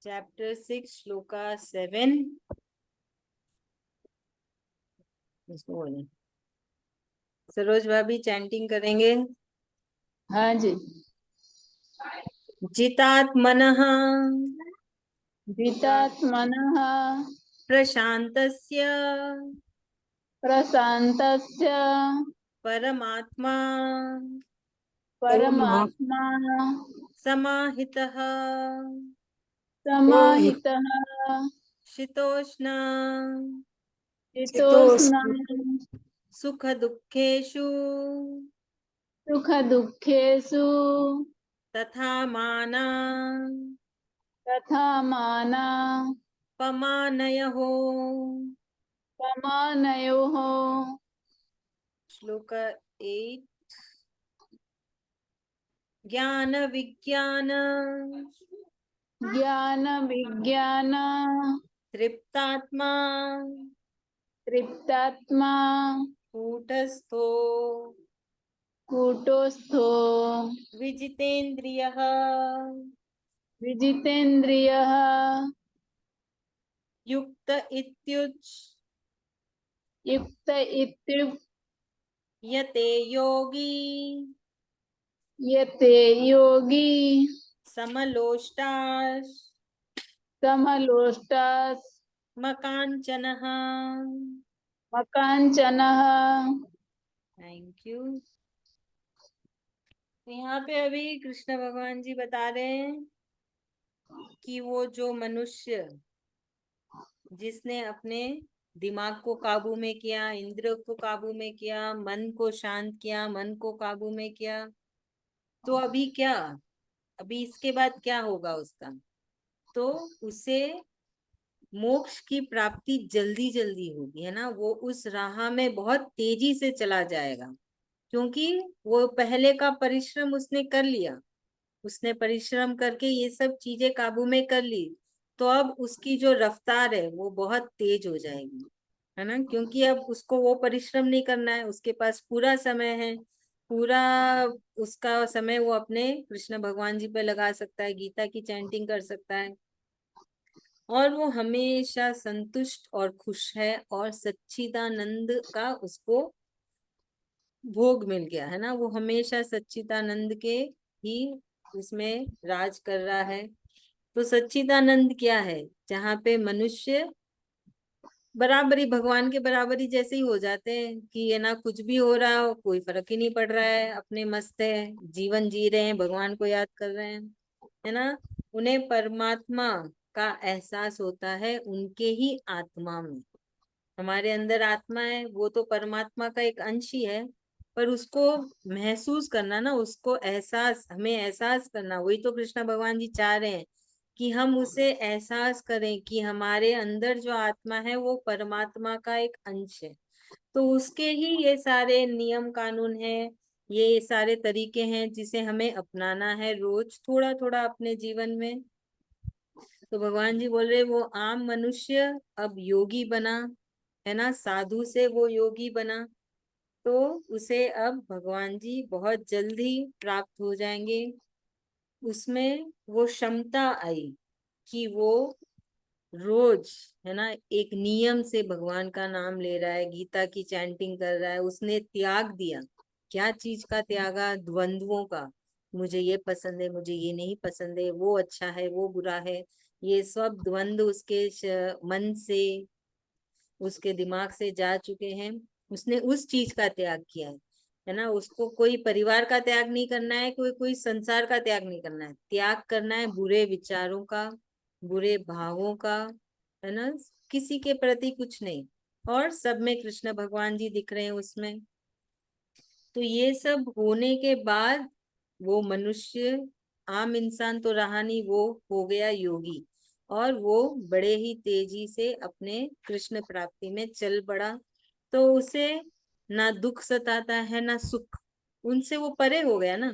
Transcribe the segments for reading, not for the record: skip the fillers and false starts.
Chapter 6 shloka 7। इसको बोलें सरोज भाभी चैंटिंग करेंगे। हाँ जी। जितात्मनः जितात्मनः प्रशान्तस्य प्रशान्तस्य परमात्मा परमात्मा समाहितः समाहितः शीतोष्ण शीतोष्ण सुख दुःखेषु सुख दुःखेषु तथा माना तथा माना पमानयोः। समानयोः। श्लोक 8। ज्ञान विज्ञान ज्ञान विज्ञान तृप्तात्मा तृप्तात्मा कूटस्थो कूटस्थो विजितेन्द्रियः विजितेन्द्रियः युक्त इत्युच् युक्त इत्युक्ते यते योगी यते योगी समलोष्टाश् समलोष्टास् मकाञ्चनः। मकाञ्चनः। Thank you. यहाँ पे अभी कृष्ण भगवान जी बता रहे हैं कि वो जो मनुष्य जिसने अपने दिमाग को काबू में किया, इंद्रियों को काबू में किया, मन को शांत किया, मन को काबू में किया, तो अभी क्या, अभी इसके बाद क्या होगा उसका, तो उसे मोक्ष की प्राप्ति जल्दी जल्दी होगी, है ना। वो उस राह में बहुत तेजी से चला जाएगा, क्योंकि वो पहले का परिश्रम उसने कर लिया। उसने परिश्रम करके ये सब चीजें काबू में कर ली, तो अब उसकी जो रफ्तार है वो बहुत तेज हो जाएगी, है ना। क्योंकि अब उसको वो परिश्रम नहीं करना है, उसके पास पूरा समय है, पूरा उसका समय वो अपने कृष्ण भगवान जी पे लगा सकता है, गीता की चैंटिंग कर सकता है, और वो हमेशा संतुष्ट और खुश है, और सच्चिदानंद का उसको भोग मिल गया, है ना। वो हमेशा सच्चिदानंद के ही उसमें राज कर रहा है। तो सच्चिदानंद क्या है, जहाँ पे मनुष्य बराबरी, भगवान के बराबरी जैसे ही हो जाते हैं कि ये ना कुछ भी हो रहा हो, कोई फर्क ही नहीं पड़ रहा है, अपने मस्त है, जीवन जी रहे हैं, भगवान को याद कर रहे हैं, है ना। उन्हें परमात्मा का एहसास होता है उनके ही आत्मा में। हमारे अंदर आत्मा है, वो तो परमात्मा का एक अंश ही है, पर उसको महसूस करना ना, उसको एहसास, हमें एहसास करना, वही तो कृष्ण भगवान जी चाह रहे हैं कि हम उसे एहसास करें कि हमारे अंदर जो आत्मा है वो परमात्मा का एक अंश है। तो उसके ही ये सारे नियम कानून हैं, ये सारे तरीके हैं जिसे हमें अपनाना है रोज थोड़ा थोड़ा अपने जीवन में। तो भगवान जी बोल रहे वो आम मनुष्य अब योगी बना, है ना, साधु से वो योगी बना, तो उसे अब भगवान जी बहुत जल्दी प्राप्त हो जाएंगे। उसमें वो क्षमता आई कि वो रोज, है ना, एक नियम से भगवान का नाम ले रहा है, गीता की चैंटिंग कर रहा है, उसने त्याग दिया। क्या चीज का त्यागा, द्वंद्वों का, मुझे ये पसंद है, मुझे ये नहीं पसंद है, वो अच्छा है, वो बुरा है, ये सब द्वंद्व उसके मन से, उसके दिमाग से जा चुके हैं। उसने उस चीज का त्याग किया है ना। उसको कोई परिवार का त्याग नहीं करना है, कोई कोई संसार का त्याग नहीं करना है, त्याग करना है बुरे विचारों का, बुरे भावों का, है ना, किसी के प्रति कुछ नहीं, और सब में कृष्ण भगवान जी दिख रहे हैं उसमें। तो ये सब होने के बाद वो मनुष्य, आम इंसान तो रहा नहीं, वो हो गया योगी, और वो बड़े ही तेजी से अपने कृष्ण प्राप्ति में चल पड़ा। तो उसे ना दुख सताता है ना सुख, उनसे वो परे हो गया ना।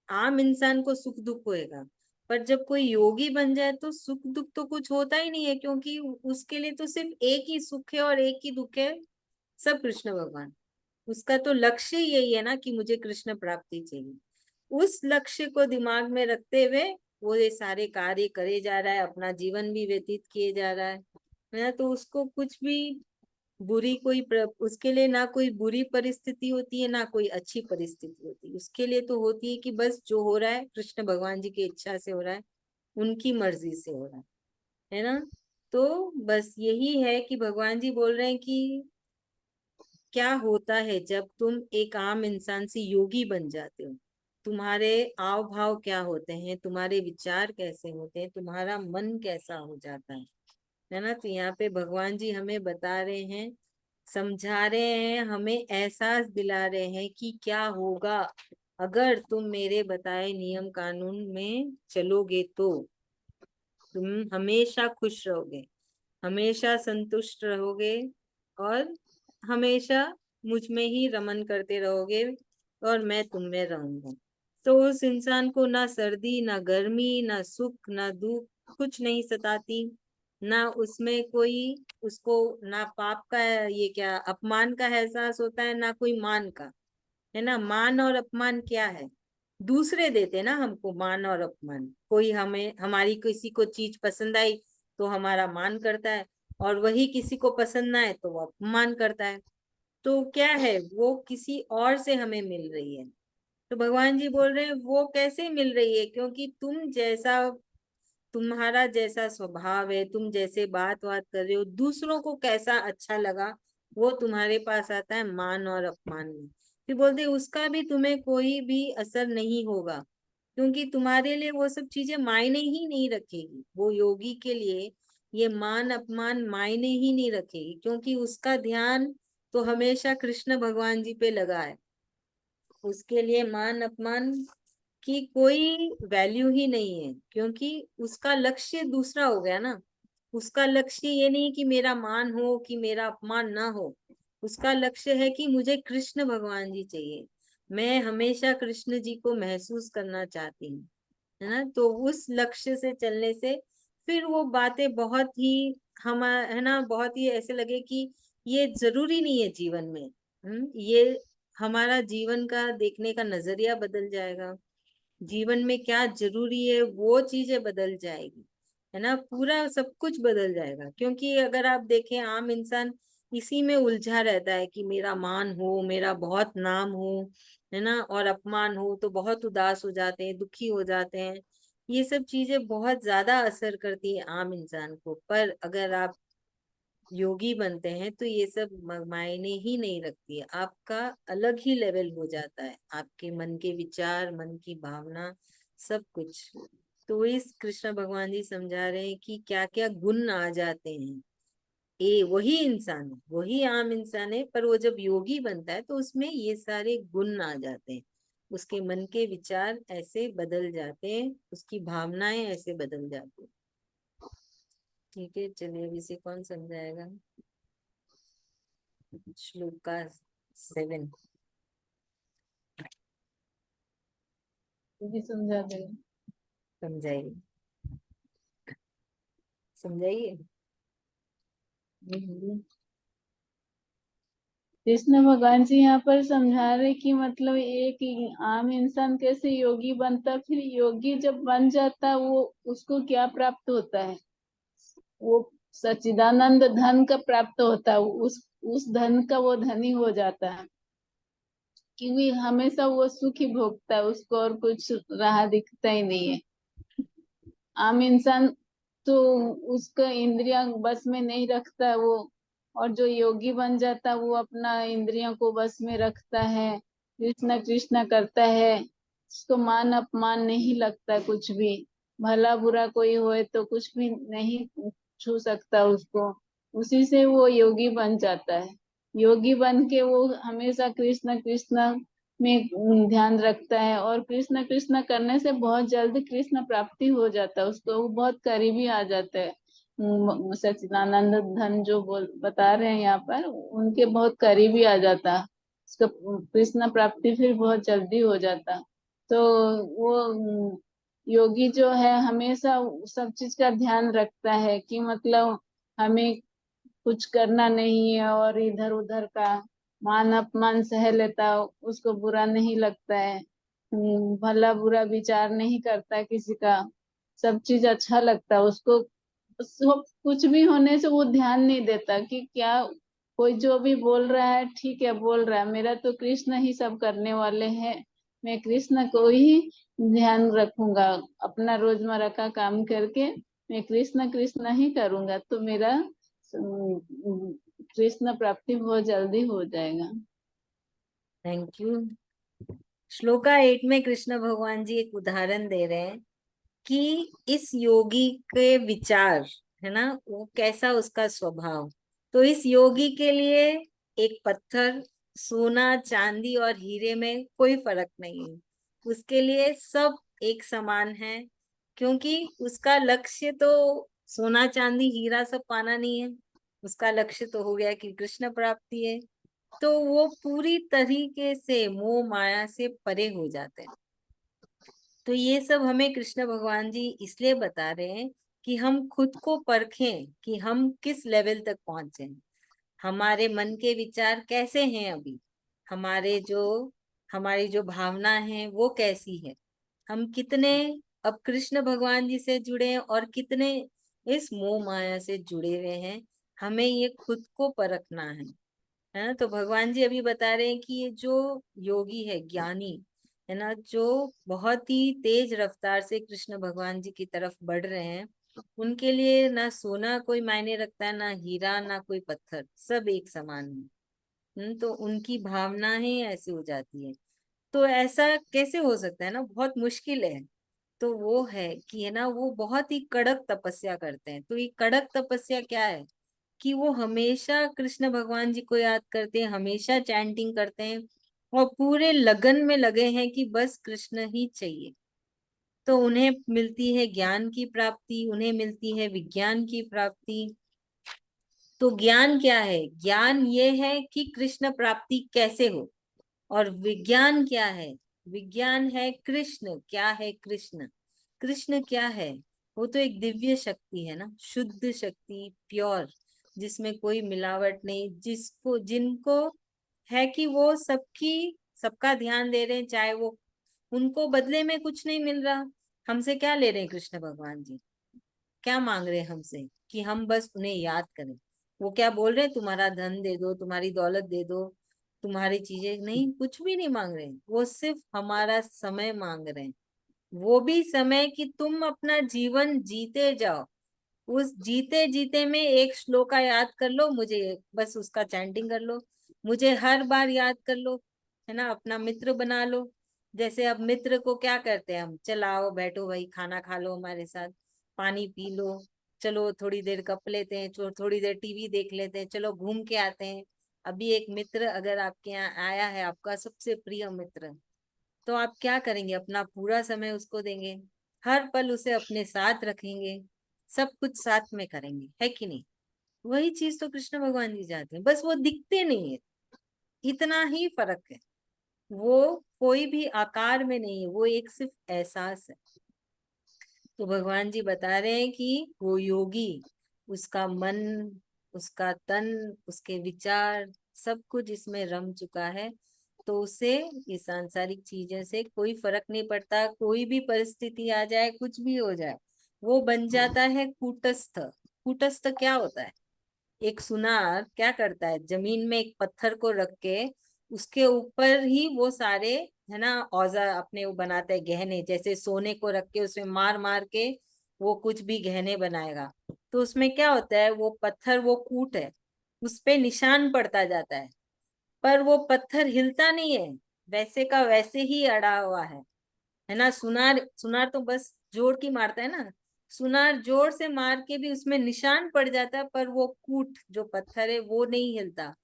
आम इंसान को सुख दुख होएगा, पर जब कोई योगी बन जाए तो सुख दुख तो कुछ होता ही नहीं है, क्योंकि उसके लिए तो सिर्फ एक ही सुख है और एक ही दुख है, सब कृष्ण भगवान। उसका तो लक्ष्य ही यही है ना कि मुझे कृष्ण प्राप्ति चाहिए। उस लक्ष्य को दिमाग में रखते हुए वो ये सारे कार्य करे जा रहा है, अपना जीवन भी व्यतीत किए जा रहा है ना, तो उसको कुछ भी उसके लिए ना कोई बुरी परिस्थिति होती है ना कोई अच्छी परिस्थिति होती है। उसके लिए तो होती है कि बस जो हो रहा है कृष्ण भगवान जी की इच्छा से हो रहा है, उनकी मर्जी से हो रहा है ना। तो बस यही है कि भगवान जी बोल रहे हैं कि क्या होता है जब तुम एक आम इंसान से योगी बन जाते हो, तुम्हारे आव भाव क्या होते हैं, तुम्हारे विचार कैसे होते हैं, तुम्हारा मन कैसा हो जाता है ना। तो यहाँ पे भगवान जी हमें बता रहे हैं, समझा रहे हैं, हमें एहसास दिला रहे हैं कि क्या होगा अगर तुम मेरे बताए नियम कानून में चलोगे तो तुम हमेशा खुश रहोगे, हमेशा संतुष्ट रहोगे और हमेशा मुझ में ही रमन करते रहोगे और मैं तुम में रहूंगा। तो उस इंसान को ना सर्दी ना गर्मी ना सुख ना दुख कुछ नहीं सताती, ना उसमें कोई उसको ना पाप का ये क्या अपमान का एहसास होता है ना कोई मान का, है ना। मान और अपमान क्या है, दूसरे देते ना हमको मान और अपमान। कोई हमें हमारी किसी को चीज पसंद आई तो हमारा मान करता है, और वही किसी को पसंद ना है तो वो अपमान करता है। तो क्या है, वो किसी और से हमें मिल रही है। तो भगवान जी बोल रहे हैं वो कैसे मिल रही है, क्योंकि तुम्हारा जैसा स्वभाव है, तुम जैसे बात बात कर रहे हो, दूसरों को कैसा अच्छा लगा वो तुम्हारे पास आता है मान और अपमान में। फिर बोलते उसका भी तुम्हें कोई भी असर नहीं होगा, क्योंकि तुम्हारे लिए वो सब चीजें मायने ही नहीं रखेगी। वो योगी के लिए ये मान अपमान मायने ही नहीं रखेगी, क्योंकि उसका ध्यान तो हमेशा कृष्ण भगवान जी पे लगा है। उसके लिए मान अपमान की कोई वैल्यू ही नहीं है, क्योंकि उसका लक्ष्य दूसरा हो गया ना। उसका लक्ष्य ये नहीं कि मेरा मान हो कि मेरा अपमान ना हो, उसका लक्ष्य है कि मुझे कृष्ण भगवान जी चाहिए, मैं हमेशा कृष्ण जी को महसूस करना चाहती हूँ, है ना। तो उस लक्ष्य से चलने से फिर वो बातें बहुत ही हम है ना, बहुत ही ऐसे लगे कि ये जरूरी नहीं है जीवन में। ये हमारा जीवन का देखने का नजरिया बदल जाएगा, जीवन में क्या जरूरी है वो चीजें बदल जाएगी, है ना। पूरा सब कुछ बदल जाएगा, क्योंकि अगर आप देखें आम इंसान इसी में उलझा रहता है कि मेरा मान हो, मेरा बहुत नाम हो, है ना, और अपमान हो तो बहुत उदास हो जाते हैं, दुखी हो जाते हैं। ये सब चीजें बहुत ज्यादा असर करती है आम इंसान को। पर अगर आप योगी बनते हैं तो ये सब मायने ही नहीं रखती है, आपका अलग ही लेवल हो जाता है, आपके मन के विचार, मन की भावना, सब कुछ। तो इस कृष्ण भगवान जी समझा रहे हैं कि क्या क्या गुण आ जाते हैं। वही इंसान है, वही आम इंसान है, पर वो जब योगी बनता है तो उसमें ये सारे गुण आ जाते हैं, उसके मन के विचार ऐसे बदल जाते हैं, उसकी भावनाएं ऐसे बदल जाती हैं। ठीक है, चलिए अब इसे कौन समझाएगा। श्लोका 7। भी समझा दे। समझाइए, समझाइए। कृष्ण भगवान जी यहाँ पर समझा रहे कि मतलब एक आम इंसान कैसे योगी बनता, फिर योगी जब बन जाता वो उसको क्या प्राप्त होता है। वो सच्चिदानंद धन का प्राप्त होता है, उस धन का वो धनी हो जाता है, क्योंकि हमेशा वो सुख ही भोगता है, उसको और कुछ राह दिखता ही नहीं है। आम इंसान तो उसका इंद्रियां बस में नहीं रखता है वो, और जो योगी बन जाता है वो अपना इंद्रियों को बस में रखता है, कृष्णा कृष्णा करता है, उसको मान अपमान नहीं लगता है कुछ भी। भला बुरा कोई होए तो कुछ भी नहीं छू सकता उसको, उसी से वो योगी बन जाता है। योगी बन के वो हमेशा कृष्ण कृष्ण में ध्यान रखता है, और कृष्ण कृष्ण करने से बहुत जल्द कृष्ण प्राप्ति हो जाता है उसको, वो बहुत करीबी आ जाता है। सच्चिदानंद धन जो बता रहे हैं यहाँ पर, उनके बहुत करीबी आ जाता है उसका, कृष्ण प्राप्ति फिर बहुत जल्दी हो जाता। तो वो योगी जो है हमेशा सब चीज का ध्यान रखता है कि मतलब हमें कुछ करना नहीं है, और इधर उधर का मान अपमान सह लेता, उसको बुरा नहीं लगता है। भला बुरा विचार नहीं करता किसी का, सब चीज अच्छा लगता है उसको। सब कुछ भी होने से वो ध्यान नहीं देता कि क्या कोई जो भी बोल रहा है ठीक है बोल रहा है, मेरा तो कृष्ण ही सब करने वाले हैं, मैं कृष्ण को ही ध्यान रखूंगा, अपना रोजमर्रा का काम करके मैं कृष्ण कृष्ण ही करूंगा, तो मेरा कृष्ण प्राप्ति बहुत जल्दी हो जाएगा। Thank you. श्लोका 8 में कृष्ण भगवान जी एक उदाहरण दे रहे हैं कि इस योगी के विचार, है ना, वो कैसा उसका स्वभाव। तो इस योगी के लिए एक पत्थर, सोना, चांदी और हीरे में कोई फर्क नहीं है। उसके लिए सब एक समान है, क्योंकि उसका लक्ष्य तो सोना, चांदी, हीरा सब पाना नहीं है। उसका लक्ष्य तो हो गया कि कृष्ण प्राप्ति है। तो वो पूरी तरीके से मोह माया से परे हो जाते हैं। तो ये सब हमें कृष्ण भगवान जी इसलिए बता रहे हैं कि हम खुद को परखें कि हम किस लेवल तक पहुंचे हैं, हमारे मन के विचार कैसे हैं अभी, हमारी जो भावना है वो कैसी है, हम कितने अब कृष्ण भगवान जी से जुड़े हैं और कितने इस मोह माया से जुड़े हुए हैं। हमें ये खुद को परखना है ना। तो भगवान जी अभी बता रहे हैं कि ये जो योगी है, ज्ञानी है ना, जो बहुत ही तेज रफ्तार से कृष्ण भगवान जी की तरफ बढ़ रहे हैं, उनके लिए ना सोना कोई मायने रखता है, ना हीरा, ना कोई पत्थर, सब एक समान है। तो उनकी भावनाएं ऐसी हो जाती है। तो ऐसा कैसे हो सकता है ना, बहुत मुश्किल है। तो वो है कि है ना, वो बहुत ही कड़क तपस्या करते हैं। तो ये कड़क तपस्या क्या है कि वो हमेशा कृष्ण भगवान जी को याद करते हैं, हमेशा चैंटिंग करते हैं और पूरे लगन में लगे हैं कि बस कृष्ण ही चाहिए। तो उन्हें मिलती है ज्ञान की प्राप्ति, उन्हें मिलती है विज्ञान की प्राप्ति। तो ज्ञान क्या है? ज्ञान ये है कि कृष्ण प्राप्ति कैसे हो। और विज्ञान क्या है? विज्ञान है कृष्ण क्या है। कृष्ण कृष्ण क्या है? वो तो एक दिव्य शक्ति है ना, शुद्ध शक्ति, प्योर, जिसमें कोई मिलावट नहीं, जिसको जिनको है कि वो सबका ध्यान दे रहे हैं, चाहे वो उनको बदले में कुछ नहीं मिल रहा। हमसे क्या ले रहे हैं कृष्ण भगवान जी? क्या मांग रहे हैं हमसे? कि हम बस उन्हें याद करें। वो क्या बोल रहे हैं? तुम्हारा धन दे दो, तुम्हारी दौलत दे दो, तुम्हारी चीजें नहीं, कुछ भी नहीं मांग रहे हैं। वो सिर्फ हमारा समय मांग रहे हैं। वो भी समय कि तुम अपना जीवन जीते जाओ। उस जीते जीते में एक श्लोका याद कर लो मुझे, बस उसका चैंटिंग कर लो, मुझे हर बार याद कर लो, है ना, अपना मित्र बना लो। जैसे अब मित्र को क्या करते हैं हम, चलाओ बैठो भाई, खाना खा लो हमारे साथ, पानी पी लो, चलो थोड़ी देर गप लेते हैं, थोड़ी देर टीवी देख लेते हैं, चलो घूम के आते हैं। अभी एक मित्र अगर आपके यहाँ आया है, आपका सबसे प्रिय मित्र, तो आप क्या करेंगे? अपना पूरा समय उसको देंगे, हर पल उसे अपने साथ रखेंगे, सब कुछ साथ में करेंगे, है कि नहीं? वही चीज तो कृष्ण भगवान जी चाहते हैं, बस वो दिखते नहीं है, इतना ही फर्क है। वो कोई भी आकार में नहीं है, वो एक सिर्फ एहसास है। तो भगवान जी बता रहे हैं कि वो योगी, उसका मन, उसका तन, उसके विचार, सब कुछ इसमें रम चुका है। तो उसे ये सांसारिक चीजों से कोई फर्क नहीं पड़ता, कोई भी परिस्थिति आ जाए, कुछ भी हो जाए, वो बन जाता है कूटस्थ। कूटस्थ क्या होता है? एक सुनार क्या करता है, जमीन में एक पत्थर को रख के उसके ऊपर ही वो सारे, है ना, औजार अपने वो बनाते हैं, गहने, जैसे सोने को रख के उसमें मार मार के वो कुछ भी गहने बनाएगा। तो उसमें क्या होता है, वो पत्थर, वो कूट है, उस पे निशान पड़ता जाता है, पर वो पत्थर हिलता नहीं है, वैसे का वैसे ही अड़ा हुआ है ना। सुनार सुनार तो बस जोर की मारता है ना, सुनार जोर से मार के भी उसमें निशान पड़ जाता है, पर वो कूट जो पत्थर है वो नहीं हिलता।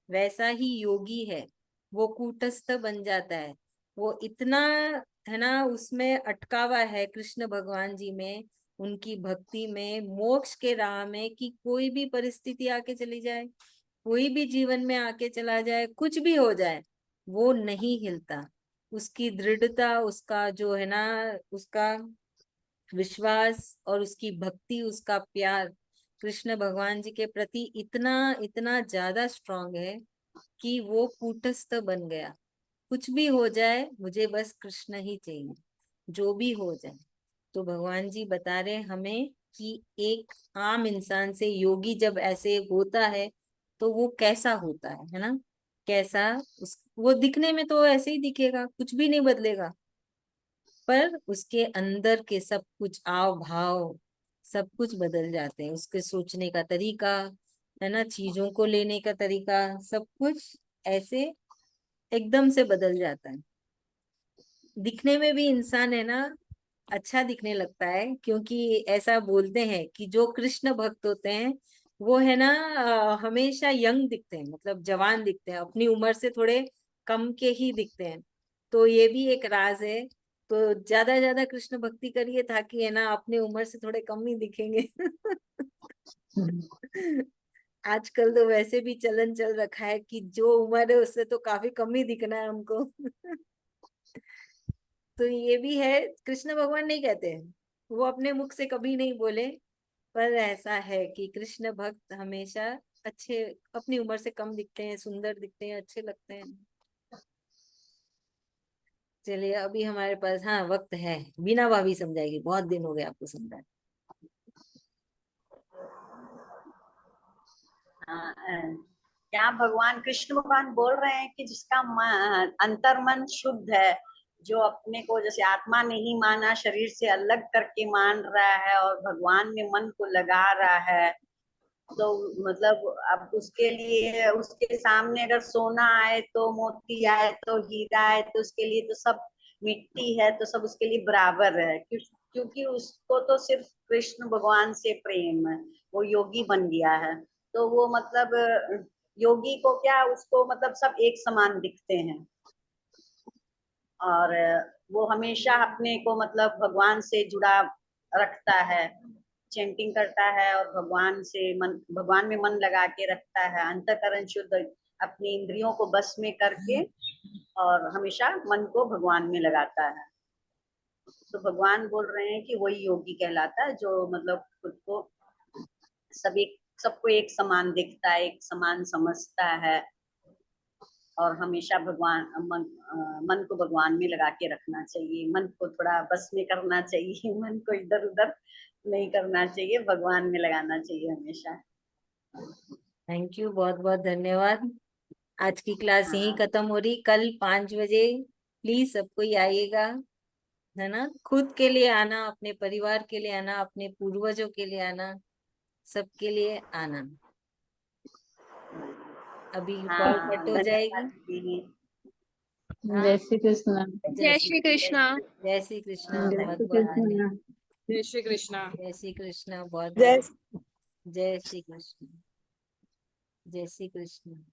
वैसा ही योगी है, वो कूटस्थ बन जाता है। वो इतना, है ना, उसमें अटकावा है कृष्ण भगवान जी में, उनकी भक्ति में, मोक्ष के राह में, कि कोई भी परिस्थिति आके चली जाए, कोई भी जीवन में आके चला जाए, कुछ भी हो जाए, वो नहीं हिलता। उसकी दृढ़ता, उसका जो है ना, उसका विश्वास और उसकी भक्ति, उसका प्यार कृष्ण भगवान जी के प्रति इतना इतना ज्यादा स्ट्रांग है कि वो कूटस्थ बन गया। कुछ भी हो जाए, मुझे बस कृष्ण ही चाहिए, जो भी हो जाए। तो भगवान जी बता रहे हैं हमें कि एक आम इंसान से योगी जब ऐसे होता है तो वो कैसा होता है ना। कैसा वो दिखने में तो ऐसे ही दिखेगा, कुछ भी नहीं बदलेगा, पर उसके अंदर के सब कुछ आव भाव सब कुछ बदल जाते हैं। उसके सोचने का तरीका है ना, चीजों को लेने का तरीका, सब कुछ ऐसे एकदम से बदल जाता है। दिखने में भी इंसान है ना अच्छा दिखने लगता है, क्योंकि ऐसा बोलते हैं कि जो कृष्ण भक्त होते हैं वो है ना हमेशा यंग दिखते हैं, मतलब जवान दिखते हैं, अपनी उम्र से थोड़े कम के ही दिखते हैं। तो ये भी एक राज है। तो ज्यादा कृष्ण भक्ति करिए ताकि है ना अपनी उम्र से थोड़े कम ही दिखेंगे। आजकल तो वैसे भी चलन चल रखा है कि जो उम्र है उससे तो काफी कम ही दिखना है हमको। तो ये भी है, कृष्ण भगवान नहीं कहते हैं, वो अपने मुख से कभी नहीं बोले, पर ऐसा है कि कृष्ण भक्त हमेशा अच्छे, अपनी उम्र से कम दिखते हैं, सुंदर दिखते हैं, अच्छे लगते हैं। चलिए अभी हमारे पास हाँ वक्त है, बीना भाभी समझाएगी, बहुत दिन हो गए आपको समझाए। हाँ, क्या भगवान कृष्ण भगवान बोल रहे हैं कि जिसका अंतर्मन शुद्ध है, जो अपने को जैसे आत्मा नहीं माना, शरीर से अलग करके मान रहा है और भगवान में मन को लगा रहा है, तो मतलब अब उसके लिए, उसके सामने अगर सोना आए तो मोती आए तो हीरा आए तो उसके लिए तो सब मिट्टी है, तो सब उसके लिए बराबर है, क्योंकि उसको तो सिर्फ कृष्ण भगवान से प्रेम है, वो योगी बन गया है। तो वो मतलब योगी को क्या, उसको मतलब सब एक समान दिखते हैं, और वो हमेशा अपने को मतलब भगवान से जुड़ा रखता है, चैंटिंग करता है और भगवान में मन लगा के रखता है, अंतःकरण शुद्ध, अपनी इंद्रियों को बस में करके और हमेशा मन को भगवान में लगाता है। तो भगवान बोल रहे हैं कि वही योगी कहलाता है, जो मतलब खुद को सबको एक समान दिखता है, एक समान समझता है, और हमेशा मन को भगवान में लगा के रखना चाहिए, मन को थोड़ा बस में करना चाहिए, मन को इधर उधर नहीं करना चाहिए, भगवान में लगाना चाहिए हमेशा। थैंक यू, बहुत बहुत धन्यवाद। आज की क्लास यहीं हाँ, खत्म हो रही, कल 5 बजे प्लीज सब कोई आइएगा, है ना। खुद के लिए आना, अपने परिवार के लिए आना, अपने पूर्वजों के लिए आना, सबके लिए आना। अभी कॉल हाँ, कट हो धन्यवाद जाएगी। दीदी। हाँ, जय श्री कृष्ण। जय जय श्री श्री कृष्णा। जय श्री कृष्णा, जय बहुत श्री बहुत धन्यवाद। कृष्ण। जय श्री कृष्णा। जय श्री कृष्णा, बहुत बहुत जय जय श्री कृष्ण। जय श्री कृष्ण।